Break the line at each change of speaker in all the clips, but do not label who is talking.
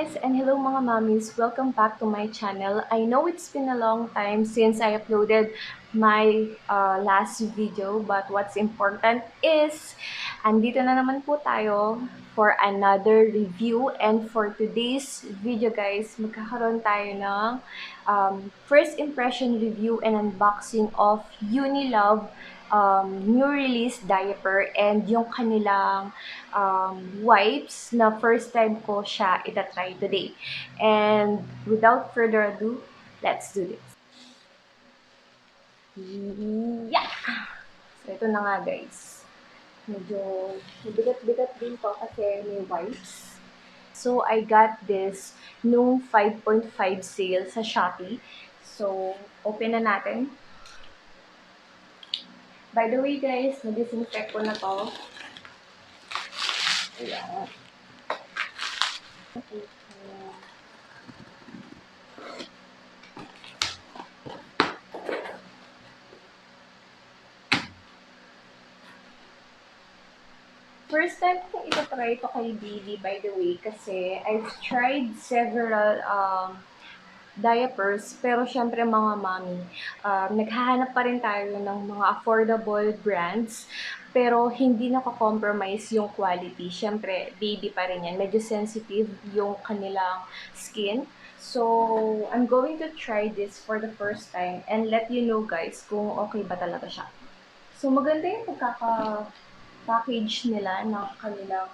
guys, and hello mga mommies. Welcome back to my channel. I know it's been a long time since I uploaded my last video, but what's important is andito na naman po tayo for another review. And for today's video guys, magkakaroon tayo ng first impression review and unboxing of UniLove new release diaper and yung kanilang wipes na first time ko siya itatry today. And without further ado, let's do this. Yeah! So ito na nga guys. Medyo bigat-bigat din to kasi may wipes. So I got this nung 5.5 sale sa Shopee. So open na natin. By the way guys, na-disinfect ko na to. Ayan. First time kong itatry ito kay Baby, by the way, kasi I've tried several diapers, pero syempre mga mommy, naghahanap pa rin tayo ng mga affordable brands, pero hindi nako-compromise yung quality. Syempre, baby pa rin yan. Medyo sensitive yung kanilang skin. So, I'm going to try this for the first time and let you know guys kung okay ba talaga siya. So, maganda yung pagkaka-package nila ng kanilang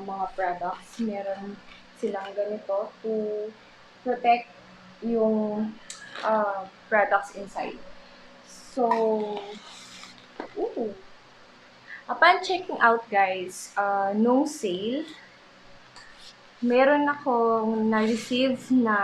mga products. Meron silang ganito to protect yung products inside. So, upon checking out guys, nung sale, meron akong na-receive na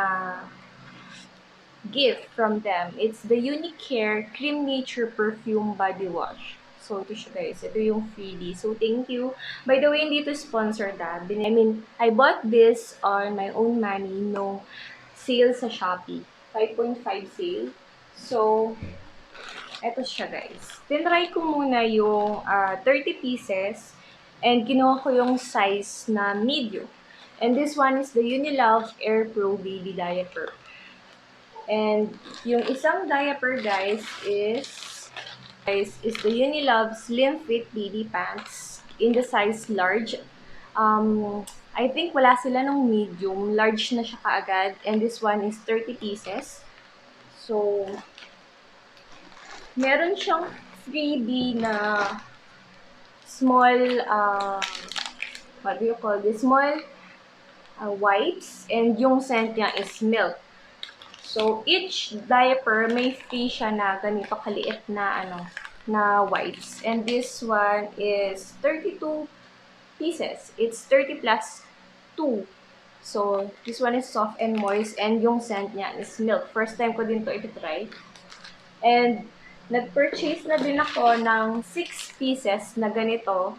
gift from them. It's the Unicare Cream Nature Perfume Body Wash. So, ito siya guys. Ito yung freebie. So, thank you. By the way, hindi ito sponsored I bought this on my own money no sale sa Shopee. 5.5 sale. So, ito siya guys. Tinry ko muna yung 30 pieces and kinuha ko yung size na medium. And this one is the UniLove Airpro Baby Diaper. And yung isang diaper guys is the UniLove Slimfit Baby Pants in the size large. I think wala sila nung medium. Large na siya kaagad. And this one is 30 pieces. So, meron siyang freebie na small, what do you call this? Small wipes. And yung scent niya is milk. So, each diaper, may free siya na ganito kaliit na, na wipes. And this one is 32 pieces. It's 30 plus 2. So, this one is soft and moist. And yung scent niya is milk. First time ko din to iti-try. And, nag-purchase na din ako ng 6 pieces na ganito.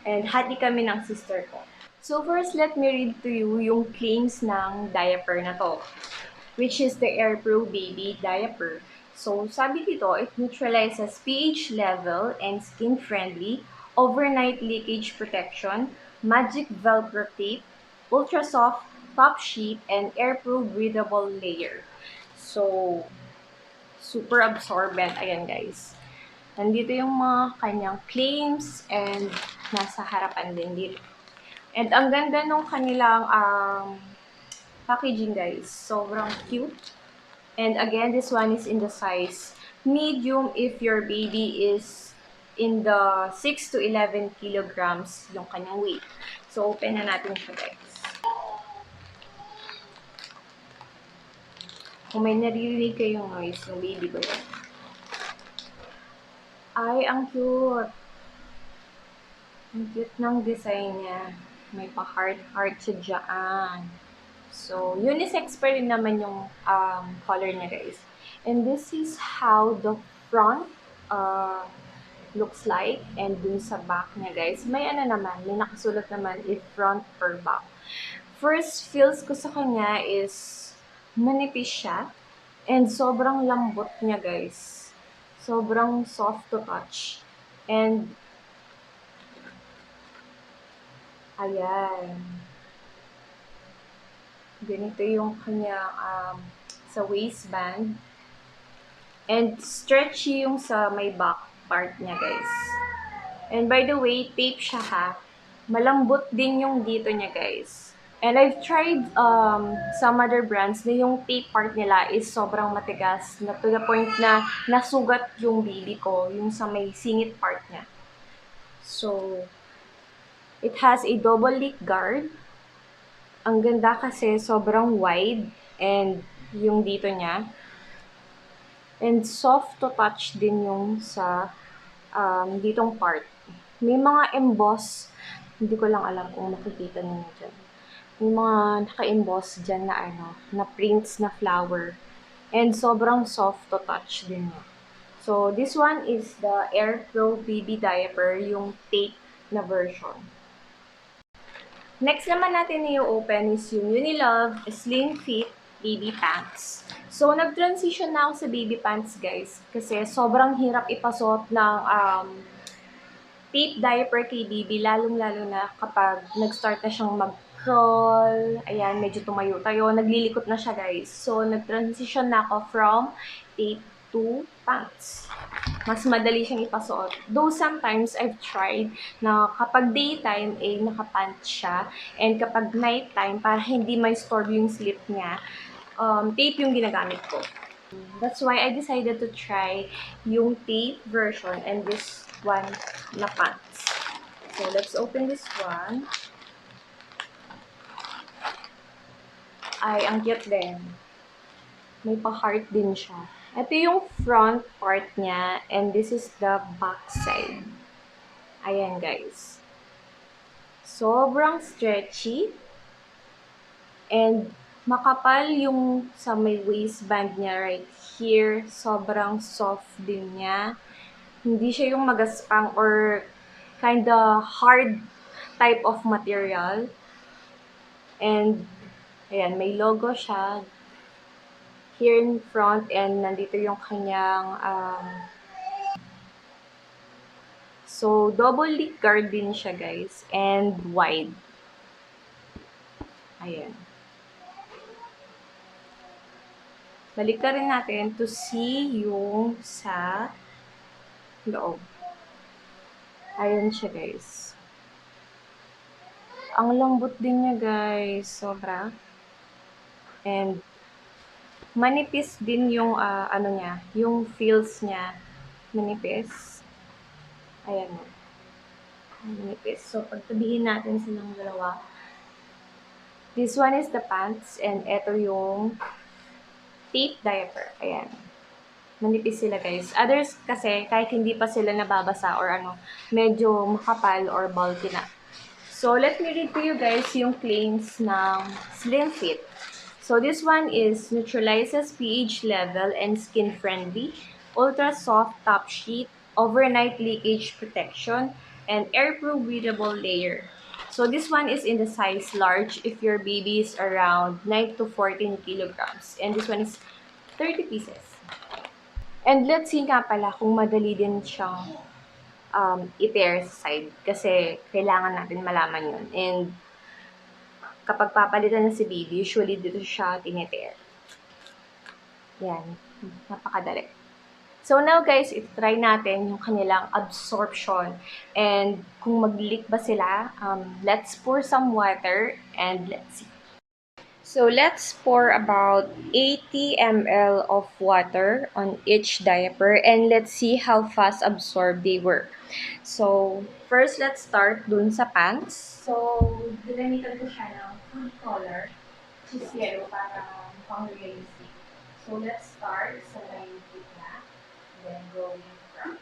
And, hati kami ng sister ko. So, first, let me read to you yung claims ng diaper na to, which is the Airpro Baby Diaper. So, sabi dito, it neutralizes pH level and skin-friendly, overnight leakage protection, magic velcro tape, ultra-soft top sheet, and Airpro breathable layer. So, super absorbent. Ayan, guys. Nandito yung mga kanyang claims and nasa harapan din dito. And ang ganda nung kanilang packaging guys. Sobrang cute. And again, this one is in the size medium if your baby is in the 6 to 11 kilograms yung kanyang weight. So, open na natin siya guys. Kung may naririnig kayong noise, yung baby ko yun. Ay, ang cute. Ang cute ng design niya. May pa-heart-heart siya dyan. So, unisex pa rin naman yung color niya, guys. And this is how the front looks like. And dun sa back niya, guys, may naman, may nakasulat naman if front or back. First feels ko sa kanya is manipis siya. And sobrang lambot niya, guys. Sobrang soft to touch. And, ayan. Ganito yung kanyang sa waistband. And stretchy yung sa may back part niya, guys. And by the way, tape siya ha. Malambot din yung dito niya, guys. And I've tried some other brands na yung tape part nila is sobrang matigas na to the point na nasugat yung baby ko, yung sa may singit part niya. So, it has a double leak guard. Ang ganda kasi sobrang wide and yung dito niya. And soft to touch din yung sa ditong part. May mga emboss, hindi ko lang alam kung makikita ninyo dyan. May mga naka-emboss dyan na na prints na flower. And sobrang soft to touch din yun. So, this one is the Airpro Baby Diaper, yung tape na version. Next naman natin na i-open is yung UniLove Slimfit Baby Pants. So, nag-transition na ako sa baby pants, guys. Kasi sobrang hirap ipasuot ng tape diaper kay baby, lalong-lalo na kapag nag-start na siyang mag-crawl. Ayan, medyo tumayo-tayo. Naglilikot na siya, guys. So, nag-transition na ako from tape to pants. Mas madali siyang ipasuot. Though sometimes I've tried na kapag daytime, nakapants siya. And kapag nighttime, para hindi may store yung slip niya, tape yung ginagamit ko. That's why I decided to try yung tape version and this one na pants. So, let's open this one. Ay, ang cute din. May pa-heart din siya. Ito yung front part niya and this is the back side. Ayan, guys. Sobrang stretchy and makapal yung sa may waistband niya right here. Sobrang soft din niya. Hindi siya yung magaspang or kinda hard type of material. And, ayan, may logo siya here in front and nandito yung kanyang so, double leak guard din siya, guys. And wide. Ayan. Balik ka rin natin to see yung sa loob. Ayan siya, guys. Ang lambot din niya, guys. Sobra. And manipis din yung niya, yung feels niya. Manipis. Ayan o. Manipis. So, pagtabihin natin silang dalawa. This one is the pants and ito yung tape diaper. Ayan. Manipis sila, guys. Others kasi, kahit hindi pa sila nababasa or medyo makapal or bulky na. So, let me read to you guys yung claims ng Slimfit. So, this one is neutralizes pH level and skin-friendly, ultra-soft top sheet, overnight leakage protection, and airproof breathable layer. So, this one is in the size large if your baby is around 9 to 14 kilograms. And this one is 30 pieces. And let's see nga pala kung madali din siyang i-pair sa side. Kasi kailangan natin malaman yun. And kapag papalitan na si baby, usually dito siya tine-pair. Yan. Napakadali. So now guys, try natin yung kanilang absorption. And kung mag-leak ba sila, let's pour some water and let's see. So let's pour about 80 ml of water on each diaper and let's see how fast absorbed they were. So first, let's start dun sa pants. So, ginamitan ko siya ng food color, which is yellow para mukhang realistic. So let's start sa may gitna, then going from.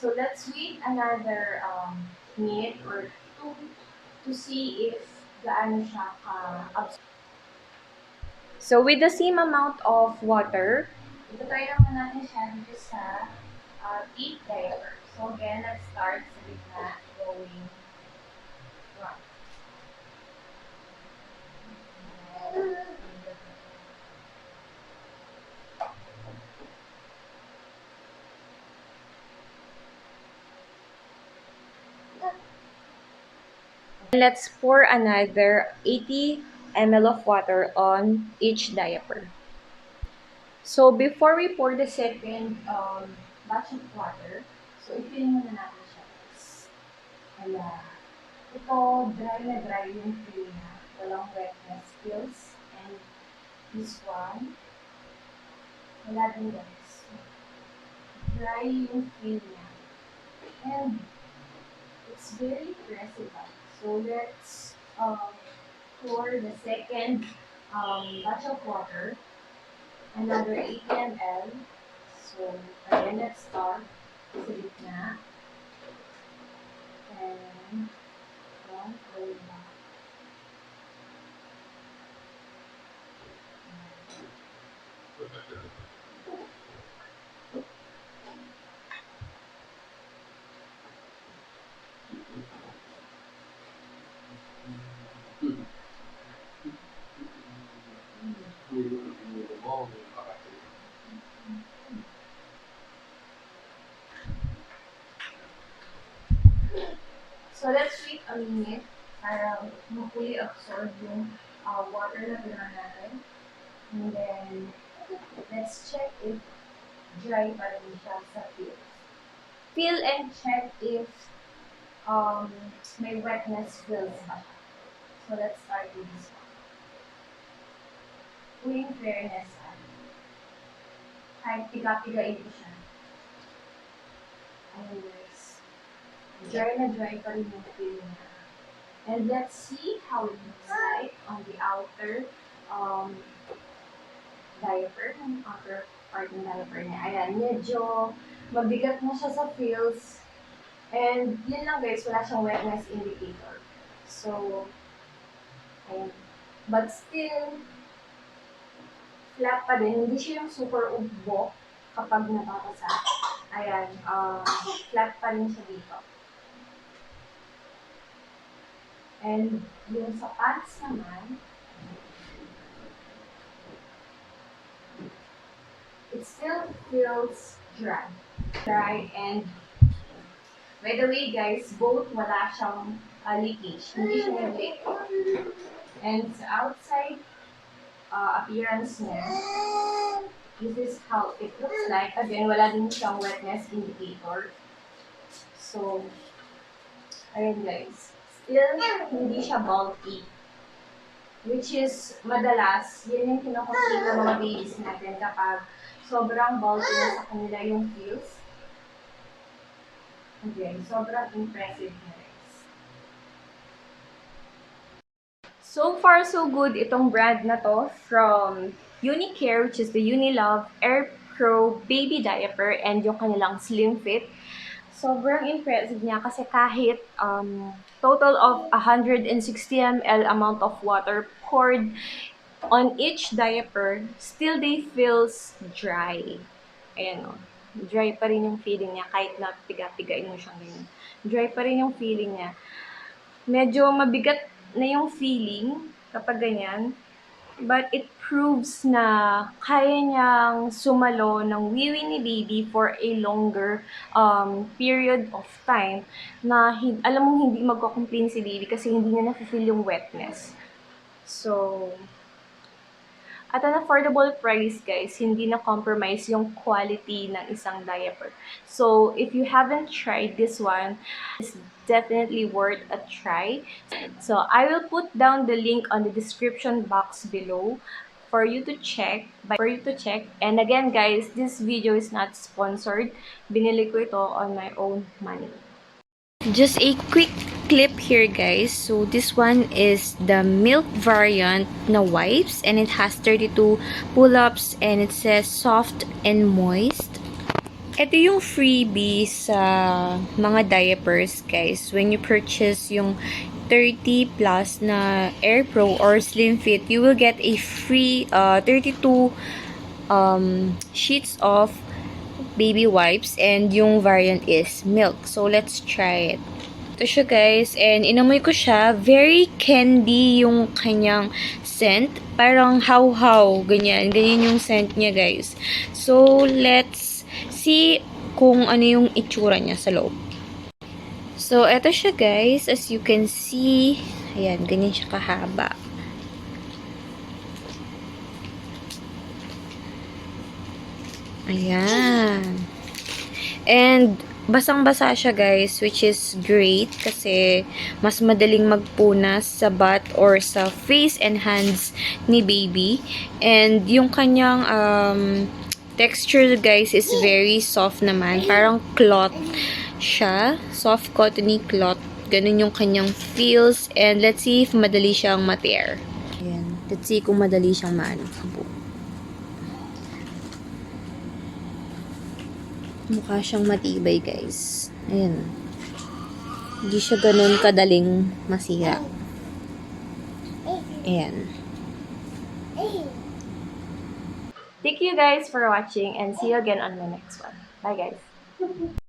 So let's wait another minute or two to see if gaano siya ka-absorb. So with the same amount of water, ito-try naman natin siya dito sa tape diaper. So again, let's start sa gitna, going one. Let's pour another 80 ml of water on each diaper. So, before we pour the second batch of water, so i-fill muna natin siya, guys. Kaya, ito, dry na dry yung fill niya. Walang wetness fills. And this one, wala din, guys. Dry yung fill niya. And it's very impressive. So, let's pour the second batch of water. Another 80 ml. So, again, let's start sa gitna. And, one, roll back. So, let's wait a minute para fully absorb yung water na pinaka natin. And then, let's check if dry pa rin siya sa fill. Feel and check if may wetness fills ba. So, let's start with this one. In fairness, kahit piga-pigain ko siya. Anyways, dry na dry pa rin yung fill niya. And let's see how it looks like on the outer diaper, yung outer part ng diaper niya. Ayan, medyo mabigat na siya sa fills. And yun lang guys, wala siyang wetness indicator. So, ayan. But still, flat pa din. Hindi siya yung super ubbo kapag napapasa. Ayan, flat pa rin siya dito. And yung sa pants naman, it still feels dry. Dry and, by the way guys, both wala siyang leakage. Hindi siya nag-leak. And sa outside appearance niya, this is how it looks like. Again, wala din siyang wetness indicator. So, ayun guys. Still, hindi siya bulky. Which is, madalas, yan yung kinocomplain ng mga babies natin kapag sobrang bulky na sa kanila yung feels. Again, sobrang impressive na guys. So far, so good itong brand na to from Unicare, which is the Uni-Love Airpro baby diaper and yung kanilang Slimfit. Sobrang impressive niya kasi kahit total of 160 ml amount of water poured on each diaper, still they feels dry. Ayan o. Dry pa rin yung feeling niya kahit na piga-pigain mo siyang ganyan. Dry pa rin yung feeling niya. Medyo mabigat na yung feeling kapag ganyan. But it proves na kaya niyang sumalo ng wiwi ni baby for a longer period of time na alam mong hindi magko-complain si baby kasi hindi niya na-feel yung wetness. So, at an affordable price guys, hindi na compromise yung quality ng isang diaper. So, if you haven't tried this one, it's definitely worth a try. So, I will put down the link on the description box below for you to check. And again guys, this video is not sponsored. Binili ko ito on my own money. Just a quick clip here guys. So this one is the milk variant na wipes and it has 32 pull-ups and it says soft and moist. Ito yung freebie sa mga diapers guys. When you purchase yung 30 plus na Airpro or Slimfit, you will get a free 32 sheets of baby wipes and yung variant is milk. So, let's try it. Ito siya guys, and inamoy ko siya. Very candy yung kanyang scent. Parang how-how, ganyan. Ganyan yung scent niya guys. So, let's see kung ano yung itsura niya sa loob.
So, eto siya guys. As you can see, ayan, ganyan siya kahaba. Ayan. And, basang-basa siya guys, which is great kasi mas madaling magpunas sa butt or sa face and hands ni baby. And, yung kanyang texture guys is very soft naman. Parang cloth siya. Soft cottony cloth. Ganun yung kanyang feels. And, let's see if madali siyang ma-tear. Ayan. Let's see kung madali siyang maano. Mukha siyang matibay, guys. Ayan. Hindi siya ganun kadaling masira. Ayan.
Thank you guys for watching and see you again on the next one. Bye guys.